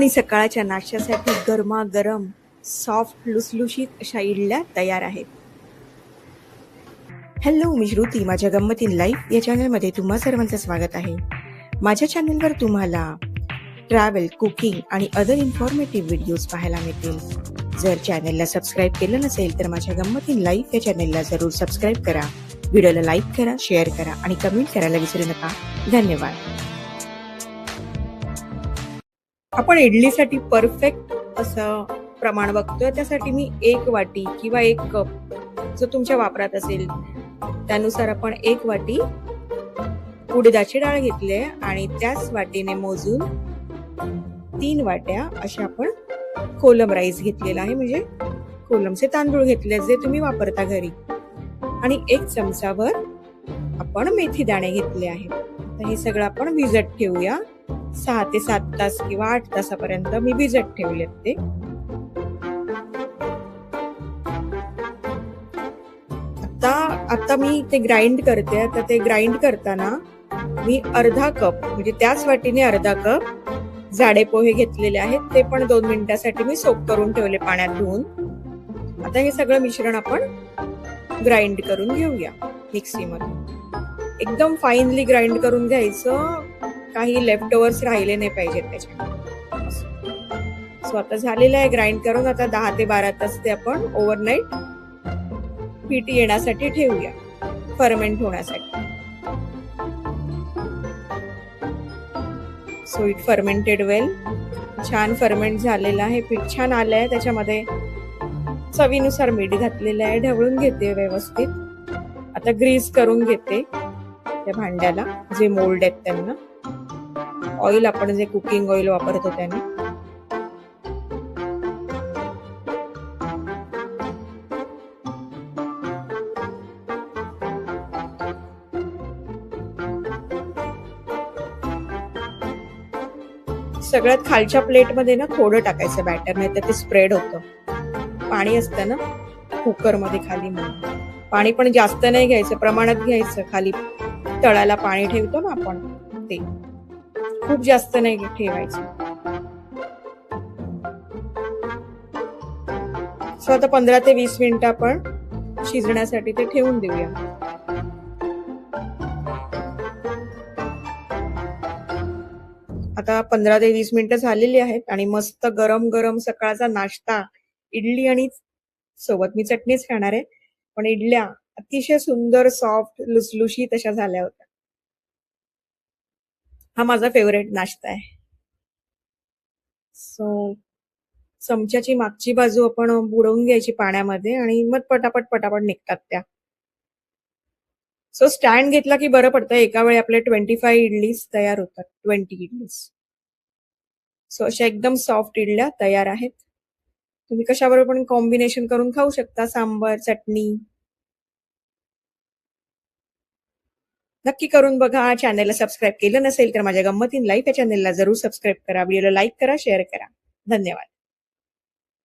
आणि सकाळच्या नाश्त्यासाठी गरमागरम सॉफ्ट लुसलुशीत अशा इडल्या तयार आहेत. हॅलो, मी श्रुती. माझ्या गंमतीन लाईफ या चॅनलमध्ये तुम्हा सर्वांचं स्वागत आहे. माझ्या चॅनलवर तुम्हाला ट्रॅव्हल, कुकिंग आणि अदर इन्फॉर्मेटिव्ह व्हिडिओज पाहायला मिळतील. जर चॅनलला सबस्क्राईब केलं नसेल तर माझ्या गंमतीन लाईफ या चॅनलला जरूर सबस्क्राईब करा. व्हिडिओला लाईक करा, शेअर करा आणि कमेंट करायला विसरू नका. धन्यवाद. आपण इडलीसाठी परफेक्ट असं प्रमाण बघतोय. त्यासाठी मी 1 वाटी किंवा 1 कप जो तुमच्या वापरात असेल त्यानुसार आपण 1 वाटी उडदाची डाळ घेतली आणि त्याच वाटीने मोजून 3 वाट्या अशा आपण कोलम राईस घेतलेला आहे, म्हणजे कोलमचे तांदूळ घेतले जे तुम्ही वापरता घरी, आणि 1 चमचाभर आपण मेथी दाणे घेतले आहेत. तर हे सगळं आपण भिजत ठेवूया. 6 ते 7 तास किंवा 8 तासापर्यंत मी भिजत ठेवलेत ते. आता मी ते ग्राइंड करते. तर ते ग्राइंड करताना मी अर्धा कप, म्हणजे त्याच वाटीने अर्धा कप जाडे पोहे घेतलेले आहेत. ते पण 2 मिनिटासाठी मी सोक करून ठेवले पाण्यात धुवून. आता हे सगळं मिश्रण आपण ग्राइंड करून घेऊया मिक्सीमध्ये. एकदम फाईनली ग्राइंड करून घ्यायचं, काही लेफ्ट ओव्हर्स राहिले नाही पाहिजेत त्याच्यात. सो आता झालेलं आहे ग्राइंड करून. आता 10 ते 12 तास ते आपण ओव्हरनाईट पीठ येण्यासाठी ठेवूया, फर्मेंट होण्यासाठी. सो इट फर्मेंटेड वेल. छान फर्मेंट झालेलं आहे, पीठ छान आलं आहे. त्याच्यामध्ये चवीनुसार मीठ घातलेलं आहे. ढवळून घेते व्यवस्थित. आता ग्रीस करून घेते त्या भांड्याला, जे मोल्ड आहेत त्यांना. ऑइल आपण जे कुकिंग ऑइल वापरतो त्याने. सगळ्यात खालच्या प्लेटमध्ये ना थोडं टाकायचं बॅटर, नाही तर ते स्प्रेड होतं. पाणी असतं ना कुकरमध्ये खाली, म्हणून पाणी पण जास्त नाही घ्यायचं, प्रमाणात घ्यायचं. खाली तळाला पाणी ठेवतो ना आपण, ते खूप जास्त नाही ठेवायचं. सो आता 15 ते 20 मिनिटं आपण शिजण्यासाठी ते ठेवून देऊया. आता 15 ते 20 मिनिटं झालेली आहेत आणि मस्त गरम गरम सकाळचा नाश्ता, इडली आणि सोबत मी चटणीच खाणार आहे, पण इडल्या अतिशय सुंदर सॉफ्ट लुसलुशीत अशा झाल्या होत्या. हा माझा फेवरेट नाश्ता आहे. सो चमच्याची मागची बाजू आपण बुडवून घ्यायची पाण्यामध्ये आणि मग पटापट पटापट निघतात त्या. सो स्टँड घेतला की बरं पडतं. एका वेळी आपले 25 इडलीज तयार होतात, 20 इडलीज. सो अशा एकदम सॉफ्ट इडल्या तयार आहेत. तुम्ही कशाबरोबर पण कॉम्बिनेशन करून खाऊ शकता, सांबार, चटणी. नक्की करून बघा. चॅनलला सबस्क्राईब केलं नसेल तर माझ्या गंमतीन लाईफ या चॅनलला जरूर सबस्क्राईब करा. व्हिडिओला लाईक करा, शेअर करा. धन्यवाद.